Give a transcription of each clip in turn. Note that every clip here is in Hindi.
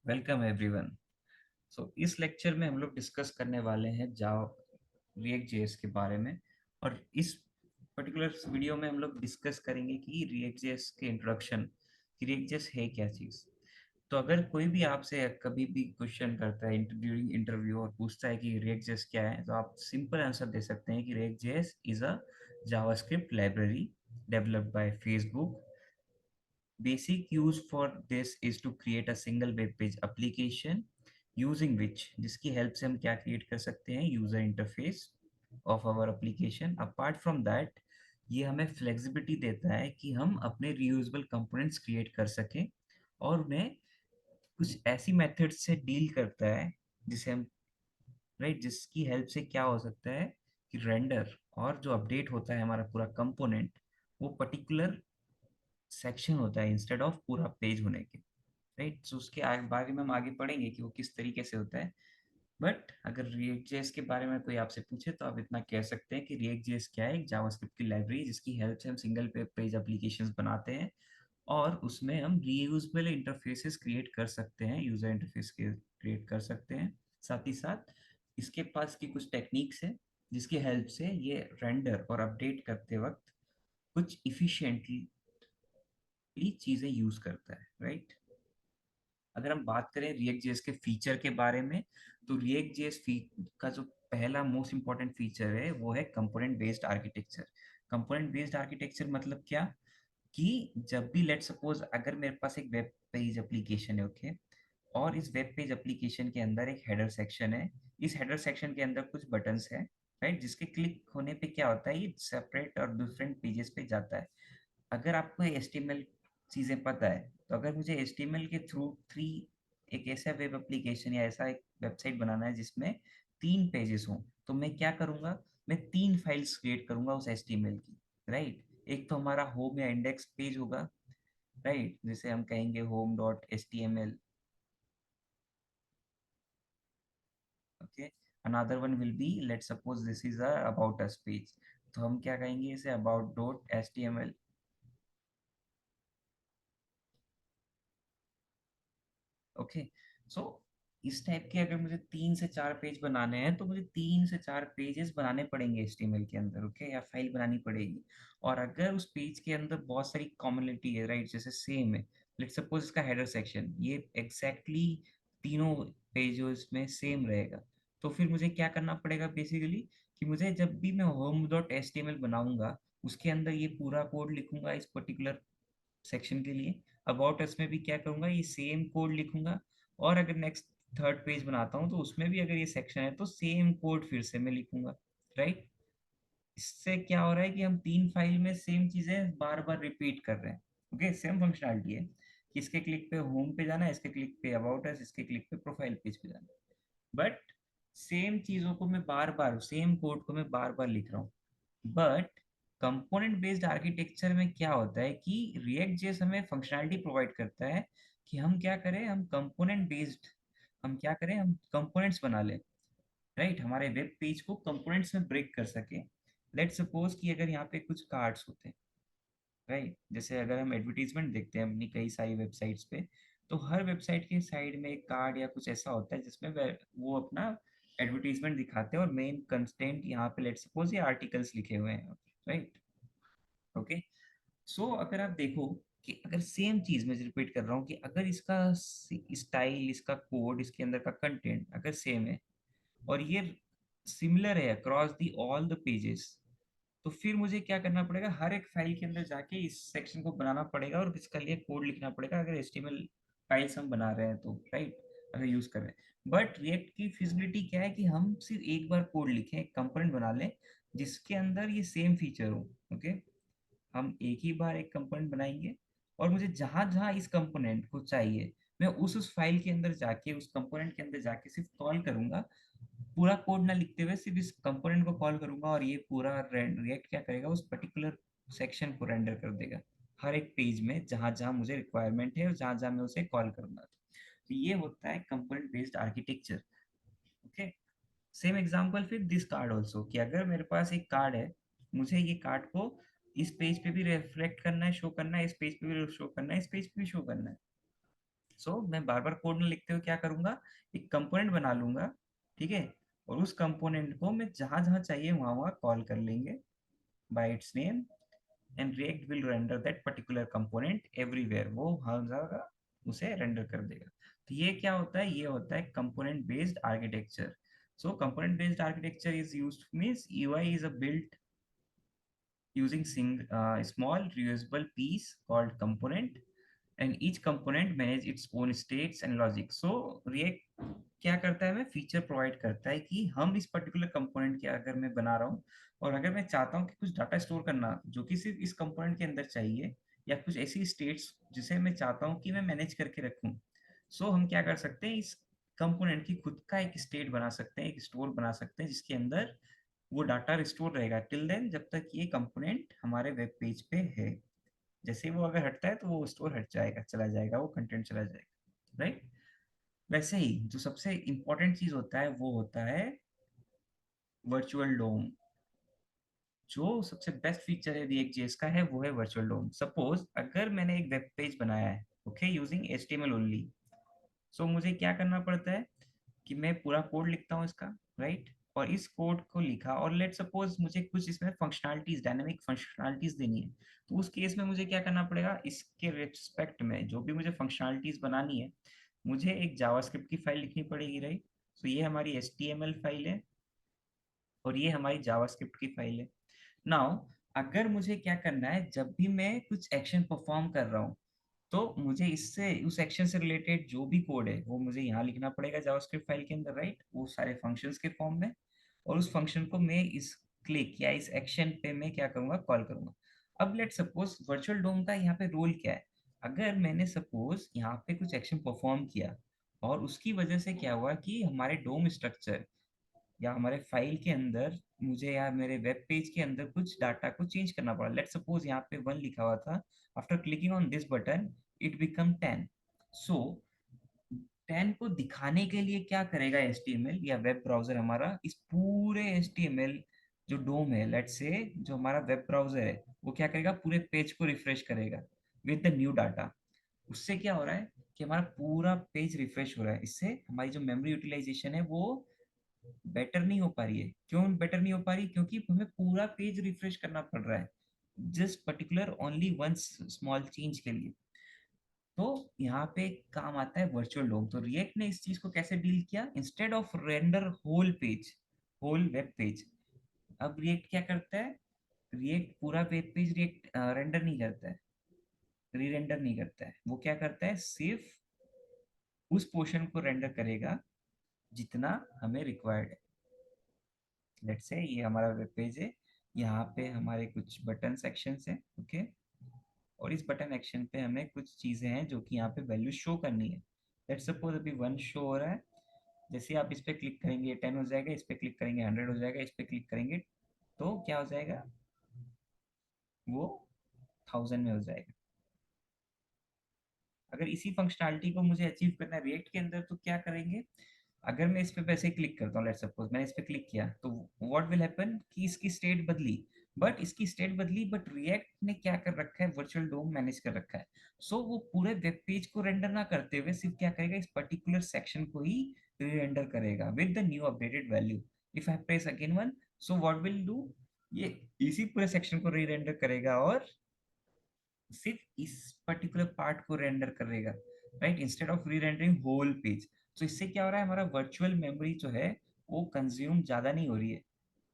Welcome everyone. इस लेक्चर में हम लोग डिस्कस करने वाले हैं जावा रिएक्ट जेएस के बारे में। और इस पर्टिकुलर वीडियो में हम लोग डिस्कस करेंगे कि रिएक्ट जेएस के इंट्रोडक्शन, कि रिएक्ट जेएस है क्या चीज़। तो अगर कोई भी आपसे कभी भी क्वेश्चन करता है ड्यूरिंग इंटरव्यू और पूछता है कि रिएक्ट जेएस क्या है, तो आप सिंपल आंसर दे सकते हैं कि react JS is a JavaScript library developed by Facebook. Basic use for this is to create a single web page application using which, जिसकी हेल्प से हम क्या क्रिएट कर सकते हैं, user interface of our application. Apart from that, ये हमें फ्लेक्सिबिलिटी देता है कि हम अपने रियूजेबल कंपोनेंट्स क्रिएट कर सकें और उन्हें कुछ ऐसी मेथड से डील करता है जिसे हम राइट जिसकी हेल्प से क्या हो सकता है कि रेंडर और जो अपडेट होता है हमारा पूरा कंपोनेंट, वो पर्टिकुलर सेक्शन होता है इंस्टेड ऑफ पूरा पेज होने के। राइट, सो उसके बारे में हम आगे पढ़ेंगे कि वो किस तरीके से होता है। बट अगर रिएक्ट जेएस के बारे में कोई आपसे पूछे तो आप इतना कह सकते हैं कि रिएक्ट जेएस क्या है, एक जावास्क्रिप्ट की लाइब्रेरी जिसकी हेल्प से हम सिंगल पेज एप्लीकेशंस बनाते हैं और उसमें हम रीयूजेबल इंटरफेसेस क्रिएट कर सकते हैं, यूजर इंटरफेस के क्रिएट कर सकते हैं। साथ ही साथ इसके पास की कुछ टेक्निक्स है जिसकी हेल्प से ये रेंडर और अपडेट करते वक्त कुछ इफिशिएंटली चीजें यूज करता है। राइट, अगर हम बात करें रिएक्ट जेएस के फीचर के बारे में, तो रिएक्ट जेएस का जो पहला मोस्ट इंपॉर्टेंट फीचर है वो है component based architecture. Component based architecture मतलब क्या, कि जब भी लेट सपोज अगर मेरे पास एक वेब पेज एप्लीकेशन है, ओके, और इस वेब पेज एप्लीकेशन के अंदर एक हेडर सेक्शन है। इस हेडर सेक्शन के अंदर कुछ बटन्स है, राइट, जिसके क्लिक होने पे क्या होता है, ये सेपरेट और डिफरेंट पेजेस पे जाता है। अगर आपको HTML चीज़ें पता है, तो अगर मुझे HTML के थ्री एक ऐसा वेब एप्लीकेशन या ऐसा एक वेबसाइट बनाना है जिसमें 3 पेजेस हों, तो मैं क्या करूँगा, मैं 3 फाइल्स क्रिएट करूँगा उस HTML की। राइट, एक तो हमारा होम या इंडेक्स पेज होगा, राइट, जिसे हम कहेंगे home.html, okay. Another one will be, let suppose this is a about us page, तो हम क्या कहेंगे इसे about.html। ओके, सो इस टाइप के अगर मुझे 3 से 4 पेज बनाने हैं तो मुझे 3 से 4 पेजेस बनाने पड़ेंगे HTML के अंदर, ओके, या फाइल बनानी पड़ेगी। और अगर उस पेज के अंदर बहुत सारी कॉमनिटी है, राइट, जैसे सेम है, लेट्स सपोज इसका हेडर सेक्शन ये एग्जैक्टली तीनों पेजेस में सेम रहेगा, तो फिर मुझे क्या करना पड़ेगा बेसिकली, कि मुझे जब भी मैं home.html बनाऊंगा उसके अंदर ये पूरा कोड लिखूंगा इस पर्टिकुलर सेक्शन के लिए। अबाउट अस में भी क्या करूंगा, ये सेम कोड लिखूंगा। और अगर नेक्स्ट थर्ड पेज बनाता हूँ तो उसमें भी अगर ये सेक्शन है तो सेम कोड फिर से मैं लिखूंगा। राइट, इससे क्या हो रहा है कि हम 3 फाइल में सेम चीजें बार बार रिपीट कर रहे हैं। ओके, सेम फंक्शनैलिटी है कि इसके क्लिक पे होम पे जाना है, इसके क्लिक पे अबाउट अस, इसके क्लिक पे प्रोफाइल पेज पे जाना है। बट सेम चीजों को मैं बार बार, सेम कोड को मैं बार बार लिख रहा हूँ। बट कंपोनेंट बेस्ड आर्किटेक्चर में क्या होता है कि रिएक्ट जेएस हमें फंक्शनैलिटी प्रोवाइड करता है कि हम क्या करें, हम कंपोनेंट बेस्ड, हम क्या करें, हम कंपोनेंट्स बना लें। राइट, हमारे वेब पेज को कंपोनेंट्स में ब्रेक कर सके। लेट सपोज कि अगर यहाँ पे कुछ कार्ड्स होते हैं, राइट, जैसे अगर हम एडवर्टीजमेंट देखते हैं अपनी कई सारी वेबसाइट्स पे, तो हर वेबसाइट के साइड में एक कार्ड या कुछ ऐसा होता है जिसमें वो अपना एडवर्टीजमेंट दिखाते हैं और मेन कंटेंट यहाँ पे लेट सपोज ये आर्टिकल्स लिखे हुए हैं। राइट, ओके, सो अगर आप देखो कि अगर सेम चीज मैं रिपीट कर रहा हूँ कि अगर इसका स्टाइल, इसका कोड, इसके अंदर का कंटेंट अगर सेम है और ये सिमिलर है across the all the pages, तो फिर मुझे क्या करना पड़ेगा, हर एक फाइल के अंदर जाके इस सेक्शन को बनाना पड़ेगा और इसका लिए कोड लिखना पड़ेगा अगर HTML फाइल्स हम बना रहे हैं तो। राइट, अगर यूज कर रहे हैं, बट रिएक्ट की फिजिबिलिटी क्या है कि हम सिर्फ एक बार कोड लिखें, एक कंपोनेंट बना लें जिसके अंदर ये सेम फीचर हो। ओके, हम एक ही बार एक कंपोनेंट बनाएंगे और मुझे जहां जहां इस कंपोनेंट को चाहिए मैं उस फाइल के अंदर जाके, उस कंपोनेंट के अंदर जाके सिर्फ कॉल करूंगा, पूरा कोड ना लिखते हुए सिर्फ इस कंपोनेंट को कॉल करूंगा और ये पूरा रिएक्ट क्या करेगा, उस पर्टिकुलर सेक्शन को रेंडर कर देगा हर एक पेज में जहां जहां मुझे रिक्वायरमेंट है और जहां जहां मैं उसे कॉल करूंगा। तो ये होता है component based architecture. Okay, same example फिर दिस कार्ड ऑल्सो, कि अगर मेरे पास एक कार्ड है, मुझे ये कार्ड को इस पेज पे भी रिफ्लेक्ट करना है, शो करना है, इस पेज पे भी शो करना है, इस पेज पे भी शो करना है। मैं बार बार कोड में लिखते हुए क्या करूंगा, एक कंपोनेंट बना लूंगा, ठीक है, और उस कंपोनेंट को मैं जहां जहां चाहिए वहां वहां कॉल कर लेंगे bye it's name, and react will render that particular component everywhere, वो हर जगह उसे रेंडर कर देगा। तो ये क्या होता है, ये होता है component based architecture. So component based architecture is used means UI is a built using small reusable piece called component, and each component manage its own states and logic. So React क्या करता है, हमें फीचर प्रोवाइड करता है कि हम इस पर्टिकुलर कंपोनेंट के अगर मैं बना रहा हूँ, और अगर मैं चाहता हूँ कि कुछ डाटा स्टोर करना जो कि सिर्फ इस कंपोनेंट के अंदर चाहिए, या कुछ ऐसी स्टेट्स जिसे मैं चाहता हूँ कि मैं मैनेज करके रखूँ, हम क्या कर सकते हैं, इस कंपोनेंट की खुद का एक स्टेट बना सकते हैं, एक स्टोर बना सकते हैं जिसके अंदर वो डाटा रिस्टोर रहेगा टिल देन, जब तक ये कंपोनेंट हमारे वेब पेज पे है। जैसे ही वो अगर हटता है तो वो स्टोर हट जाएगा, चला जाएगा, वो कंटेंट चला जाएगा, राइट। वैसे ही जो सबसे इंपॉर्टेंट चीज होता है वो होता है वर्चुअल डोम। जो सबसे बेस्ट फीचर है रिएक्ट जेएस का है वो है वर्चुअल डोम। सपोज अगर मैंने एक वेब पेज बनाया है, ओके, यूजिंग एचटीएमएल ओनली, मुझे क्या करना पड़ता है कि मैं पूरा कोड लिखता हूँ इसका, राइट, और इस कोड को लिखा, और लेट सपोज मुझे कुछ इसमें फंक्शनैलिटीज, डायनामिक फंक्शनैलिटीज देनी है, तो उस केस में मुझे क्या करना पड़ेगा, इसके रिस्पेक्ट में जो भी मुझे फंक्शनैलिटीज बनानी है, मुझे एक जावास्क्रिप्ट की फाइल लिखनी पड़ेगी, राइट। ये हमारी एचटीएमएल फाइल है और ये हमारी जावास्क्रिप्ट की फाइल है। नाउ अगर मुझे क्या करना है, जब भी मैं कुछ एक्शन परफॉर्म कर रहा हूँ, तो मुझे इससे उस एक्शन से रिलेटेड जो भी कोड है वो मुझे यहाँ लिखना पड़ेगा जावास्क्रिप्ट फाइल के अंदर, राइट, वो सारे फंक्शंस के फॉर्म में, और उस फंक्शन को मैं इस क्लिक या इस एक्शन पे मैं क्या करूंगा, कॉल करूंगा। अब लेट सपोज वर्चुअल डोम का यहाँ पे रोल क्या है, अगर मैंने सपोज यहाँ पे कुछ एक्शन परफॉर्म किया और उसकी वजह से क्या हुआ कि हमारे डोम स्ट्रक्चर या हमारे फाइल के अंदर मुझे या मेरे वेब पेज के अंदर कुछ डाटा को चेंज करना पड़ा, लेट सपोज यहाँ पे 1 लिखा हुआ था, after clicking on this button it become 10। सो 10 को दिखाने के लिए क्या करेगा एचटीएमएल या वेब ब्राउजर हमारा, इस पूरे एचटीएमएल जो डोम है, लेट से जो हमारा वेब ब्राउजर है, वो क्या करेगा, पूरे पेज को रिफ्रेश करेगा विद द न्यू डाटा। उससे क्या हो रहा है कि हमारा पूरा पेज रिफ्रेश हो रहा है, इससे हमारी जो मेमोरी यूटिलाइजेशन है वो बेटर नहीं हो पा रही है। क्यों बेटर नहीं हो पा रही, क्योंकि हमें पूरा पेज रिफ्रेश करना पड़ रहा है just particular only one small change के लिए। तो यहाँ पे काम आता है वर्चुअल डोम। तो रिएक्ट ने इस चीज को कैसे डील किया, instead of render whole page, whole web page, अब रिएक्ट क्या करता है, रिएक्ट पूरा वेब पेज रिएक्ट रेंडर नहीं करता है, री रेंडर नहीं करता है, वो क्या करता है, सिर्फ उस पोर्शन को रेंडर करेगा जितना हमें रिक्वायर्ड है। लेट्स से ये हमारा वेब पेज है, यहाँ पे हमारे कुछ बटन सेक्शंस हैं, ओके, और इस बटन एक्शन पे हमें कुछ चीजें हैं जो कि यहाँ पे वैल्यू शो करनी है। लेट्स सपोज अभी 1 शो हो रहा है, जैसे आप इस पे क्लिक करेंगे 10 हो जाएगा, इस पे क्लिक करेंगे 100 हो जाएगा, इस पे क्लिक करेंगे तो क्या हो जाएगा, वो 1000 में हो जाएगा। अगर इसी फंक्शनैलिटी को मुझे अचीव करना है रिएक्ट के अंदर तो क्या करेंगे, अगर मैं इस पे वैसे क्लिक करता हूँ, लेट्स सपोज मैंने इस पे क्लिक किया, तो व्हाट विल हैपन कि इसकी स्टेट बदली, बट इसकी स्टेट बदली, बट रिएक्ट ने क्या कर रखा है, वर्चुअल डोम मैनेज कर रखा है। वो पूरे वेब पेज को रेंडर ना करते हुए सिर्फ क्या करेगा, इस पर्टिकुलर सेक्शन को ही रेंडर करेगा with the new updated value. If I press again one, what will do, ये इसी पूरे सेक्शन को री रेंडर करेगा और सिर्फ इस पर्टिकुलर पार्ट को रेंडर करेगा, right, instead of rerendering whole page. इससे क्या हो रहा है, हमारा वर्चुअल मेमोरी जो है वो कंज्यूम ज्यादा नहीं हो रही है,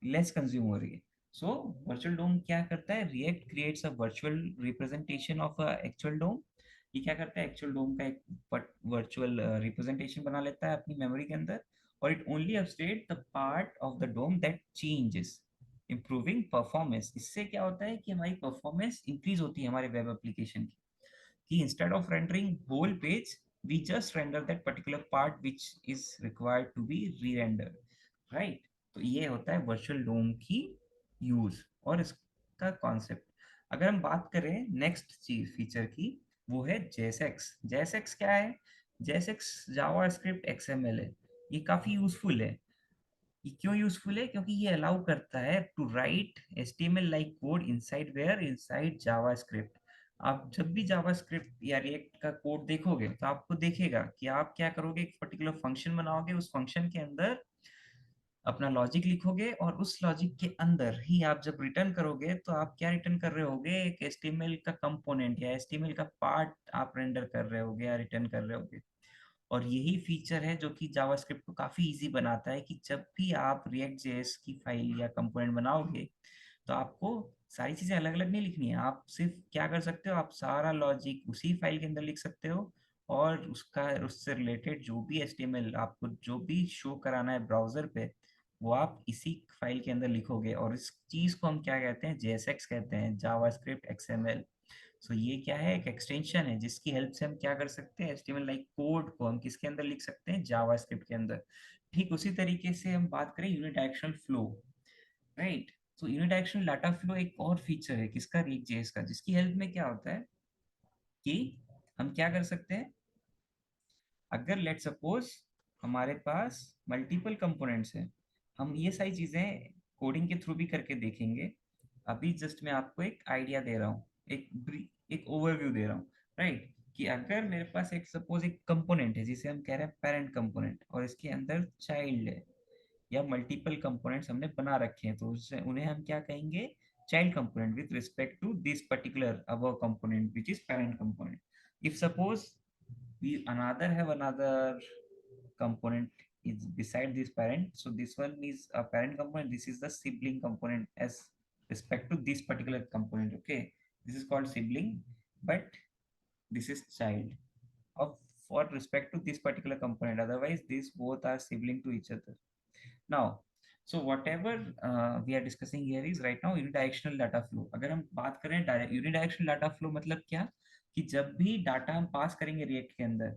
लेस कंज्यूम हो रही है। वर्चुअल डोम क्या करता है, React creates a virtual representation of a actual DOM. ये क्या करता है, एक्चुअल डोम का एक वर्चुअल रिप्रेजेंटेशन बना लेता है अपनी मेमोरी के अंदर, और it only update the part of the DOM that changes, improving performance. इससे क्या होता है कि हमारी परफॉर्मेंस इंक्रीज होती है हमारे वेब एप्लीकेशन की, कि instead of rendering whole page we just render that particular part which is required to be re-rendered, right। तो ये होता है वर्चुअल डोम की यूज और इसका कॉन्सेप्ट। अगर हम बात करें नेक्स्ट चीज फीचर की, वो है जेएसएक्स। जेएसएक्स क्या है, जेएसएक्स जावा स्क्रिप्ट एक्सएमएल है। ये काफी यूजफुल है। ये क्यों यूजफुल है, क्योंकि ये अलाउ करता है to write HTML like code inside where, inside JavaScript. आप जब भी जावास्क्रिप्ट या रिएक्ट का कोड देखोगे तो आपको देखेगा कि आप क्या करोगे, एक पर्टिकुलर फंक्शन बनाओगे, उस फंक्शन के अंदर अपना लॉजिक लिखोगे, और उस लॉजिक के अंदर ही आप जब रिटर्न करोगे तो आप क्या रिटर्न कर रहे होगे, एक एचटीएमएल का कंपोनेंट या एचटीएमएल का पार्ट आप रेंडर कर रहे होगे या रिटर्न कर रहे होगे। और यही फीचर है जो कि जावास्क्रिप्ट को काफी इजी बनाता है कि जब भी आप रिएक्ट जेएस की फाइल या कंपोनेंट बनाओगे तो आपको सारी चीजें अलग अलग नहीं लिखनी है। आप सिर्फ क्या कर सकते हो, आप सारा लॉजिक उसी फाइल के अंदर लिख सकते हो, और उसका उससे रिलेटेड जो भी एचटीएमएल आपको जो भी शो कराना है ब्राउजर पे, वो आप इसी फाइल के अंदर लिखोगे। और इस चीज को हम क्या कहते हैं, जेएसएक्स कहते हैं, जावास्क्रिप्ट एक्सएमएल। सो ये क्या है, एक एक्सटेंशन है जिसकी हेल्प से हम क्या कर सकते हैं, एचटीएमएल लाइक कोड को हम किसके अंदर लिख सकते हैं, जावास्क्रिप्ट के अंदर। ठीक उसी तरीके से हम बात करें यूनिडायरेक्शनल फ्लो, राइट। तो यूनिडायरेक्शनल डाटा फ्लो एक और फीचर है किसका, रिएक्ट.जेएस का, जिसकी हेल्प में क्या होता है कि हम क्या कर सकते हैं, अगर लेट सपोज हमारे पास मल्टीपल कंपोनेंट्स हैं, हम ये सारी चीजें कोडिंग के थ्रू भी करके देखेंगे। अभी जस्ट मैं आपको एक आइडिया दे रहा हूँ, एक ओवरव्यू दे रहा हूँ, राइट। कि अगर मेरे पास एक सपोज एक कंपोनेंट है जिसे हम कह रहे हैं पेरेंट कंपोनेंट, और इसके अंदर चाइल्ड है, या मल्टीपल कंपोनेंट्स हमने बना रखे हैं, तो उससे उन्हें हम क्या कहेंगे, child component with respect to this particular above component which is parent component. If suppose we another have another component is beside this parent, so this one is a parent component, this is the sibling component as respect to this particular component, okay. This is called sibling, but this is child of for respect to this particular component, otherwise these both are sibling to each other. Now, so whatever we are discussing here is right now unidirectional data flow. अगर हम बात करें unidirectional data flow मतलब क्या, कि जब भी डाटा हम पास करेंगे रिएक्ट के अंदर,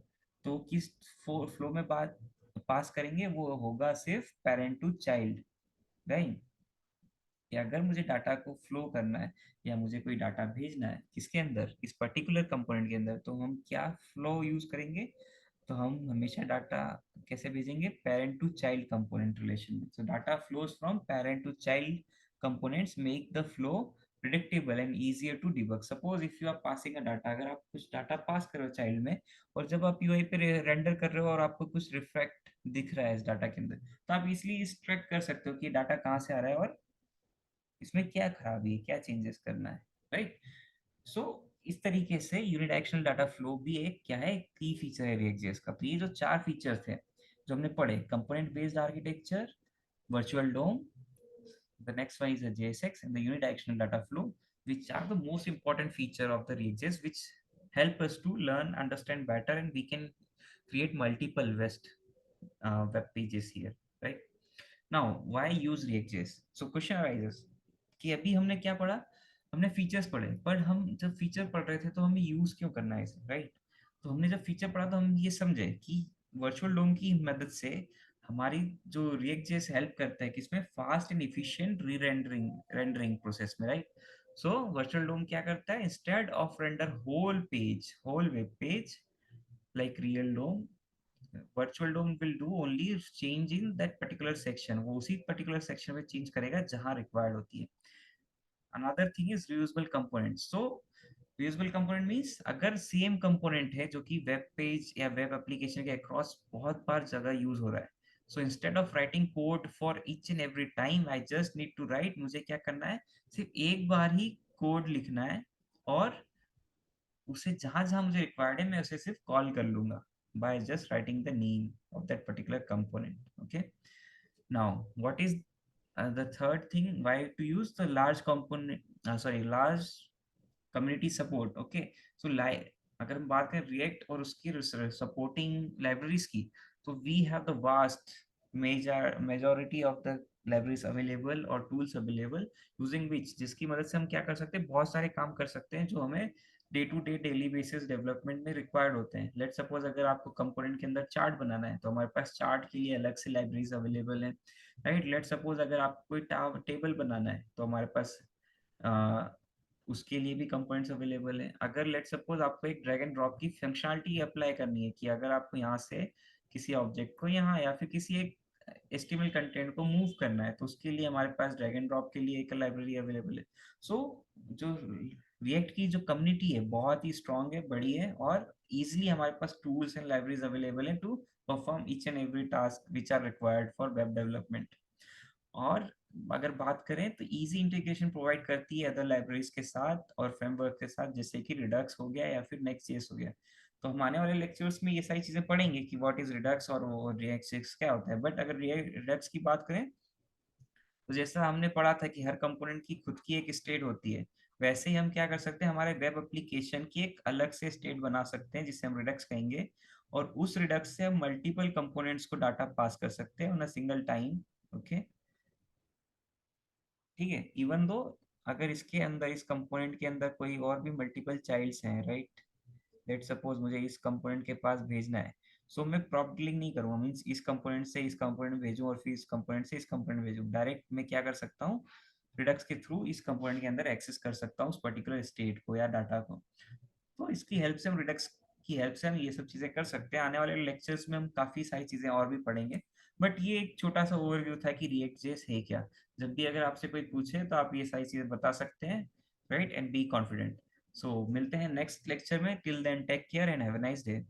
तो किस फ्लो में बात पास करेंगे, वो होगा सिर्फ पेरेंट टू चाइल्ड, राइट। कि अगर मुझे डाटा को फ्लो करना है या मुझे कोई डाटा भेजना है किसके अंदर, इस पर्टिकुलर कंपोनेंट के अंदर, तो हम क्या फ्लो यूज करेंगे, तो हम हमेशा डाटा कैसे भेजेंगे, parent to child component relation में। So data flows from parent to child components make the flow predictable and easier to debug. Suppose if you are passing a data, अगर आप कुछ डाटा पास कर रहे हो चाइल्ड में, और जब आप यूआई पे रेंडर कर रहे हो और आपको कुछ रिफ्लेक्ट दिख रहा है इस डाटा के अंदर, तो आप इजिली इस ट्रैक कर सकते हो कि डाटा कहाँ से आ रहा है और इसमें क्या खराबी है, क्या चेंजेस करना है, राइट। सो इस तरीके से यूनिडायरेक्शनल डाटा फ्लो भी एक क्या है, एक की फीचर है रिएक्ट.जेएस का। तो ये जो चार फीचर थे जो हमने पढ़े, component based architecture, virtual DOM, the next one is the JSX, and the unidirectional data flow, which are the most important feature of the React.js, which help us to learn, understand better, and we can create multiple web pages here, right? Now, why use React.js? So question arises कि अभी हमने क्या पढ़ा, हमने फीचर्स पढ़े, पर हम जब फीचर पढ़ रहे थे तो हमें यूज क्यों करना है इसे, राइट। तो हमने जब फीचर पढ़ा तो हम ये समझे कि वर्चुअल डोम की मदद से हमारी जो React.js हेल्प करता है किसमें, fast and efficient rerendering rendering process में, राइट। सो वर्चुअल डोम क्या करता है, instead of render whole web page like real DOM, virtual DOM will do only change in that particular section, वो उसी particular section में change करेगा जहाँ required होती है। Another thing is reusable components. So reusable component means अगर same component है जो कि web page या web application के across बहुत बार जगह use हो रहा है, so instead of writing code for each and every time, I just need to write, मुझे क्या करना है, सिर्फ एक बार ही कोड लिखना है, और उसे जहां जहां मुझे रिक्वायर्ड है मैं उसे सिर्फ कॉल कर लूंगा by just writing the name of that particular component, okay. Now what is the third thing, why to use the large component, large community support, okay. So अगर हम बात करें रिएक्ट और उसकी सपोर्टिंग लाइब्रेरीज की, तो we have the vast majority of the libraries available और टूल्स अवेलेबल, यूजिंग विच, जिसकी मदद से हम क्या कर सकते हैं, बहुत सारे काम कर सकते हैं जो हमें day to day daily basis development में रिक्वायर्ड होते हैं। लेट सपोज अगर आपको कंपोनेंट के अंदर चार्ट बनाना है तो हमारे पास चार्ट के लिए अलग से लाइब्रेरीज अवेलेबल है, राइट। लेट सपोज अगर आपको कोई टेबल बनाना है तो हमारे पास उसके लिए भी कंपोनेंट्स अवेलेबल है। अगर लेट सपोज आपको एक ड्रैग एंड ड्रॉप की फंक्शनलिटी अप्लाई करनी है कि अगर आपको यहाँ से किसी ऑब्जेक्ट को यहाँ या फिर किसी एक HTML कंटेंट को मूव करना है, तो उसके लिए हमारे पास ड्रैग एंड ड्रॉप के लिए एक लाइब्रेरी अवेलेबल है। सो जो रिएक्ट की जो कम्युनिटी है बहुत ही स्ट्रांग है, बड़ी है, और इजिली हमारे पास टूल्स एंड लाइब्रेरीज अवेलेबल है to perform each and every task which are required for web development. और अगर बात करें तो इजी इंटीग्रेशन प्रोवाइड करती है अदर लाइब्रेरीज के साथ और फ्रेमवर्क के साथ, जैसे कि रिडक्स हो गया या फिर नेक्स्ट.जेएस हो गया। तो हम आने वाले लेक्चर्स में ये सारी चीजें पढ़ेंगे कि व्हाट इज रिडक्स और वो रिएक्ट क्या होता है। बट अगर रिडक्स की बात करें तो जैसा हमने पढ़ा था कि हर कंपोनेंट की खुद की एक स्टेट होती है, वैसे ही हम क्या कर सकते हैं, हमारे वेब एप्लीकेशन की एक अलग से स्टेट बना सकते हैं जिसे हम रिडक्स कहेंगे। और उस रिडक्स से हम मल्टीपल कंपोनेंट्स को डाटा पास कर सकते हैं on a single time. Okay, ठीक है, इवन दो अगर इसके अंदर, इस कंपोनेंट के अंदर कोई और भी मल्टीपल चाइल्ड्स हैं, राइट। लेट सपोज मुझे इस कंपोनेंट के पास भेजना है, सो मैं प्रॉम्प्ट लिंक नहीं करूंगा, मीन्स इस कंपोनेंट से इस कंपोनेंट भेजूं और फिर इस कंपोनेंट से इस कंपोनेंट भेजूं, डायरेक्ट मैं क्या कर सकता हूँ, रिडक्स के थ्रू इस कंपोनेंट के अंदर एक्सेस कर सकता हूँ उस पर्टिकुलर स्टेट को या डाटा को। तो इसकी हेल्प से हम रिडक्स की हेल्प से हम ये सब चीजें कर सकते हैं। आने वाले लेक्चर्स में हम काफी सारी चीजें और भी पढ़ेंगे, बट ये एक छोटा सा ओवरव्यू था कि रिएक्ट जेएस है क्या। जब भी अगर आपसे कोई पूछे तो आप ये सारी चीजें बता सकते हैं, right, and be confident. So मिलते हैं नेक्स्ट लेक्चर में, till then take care and have a nice day.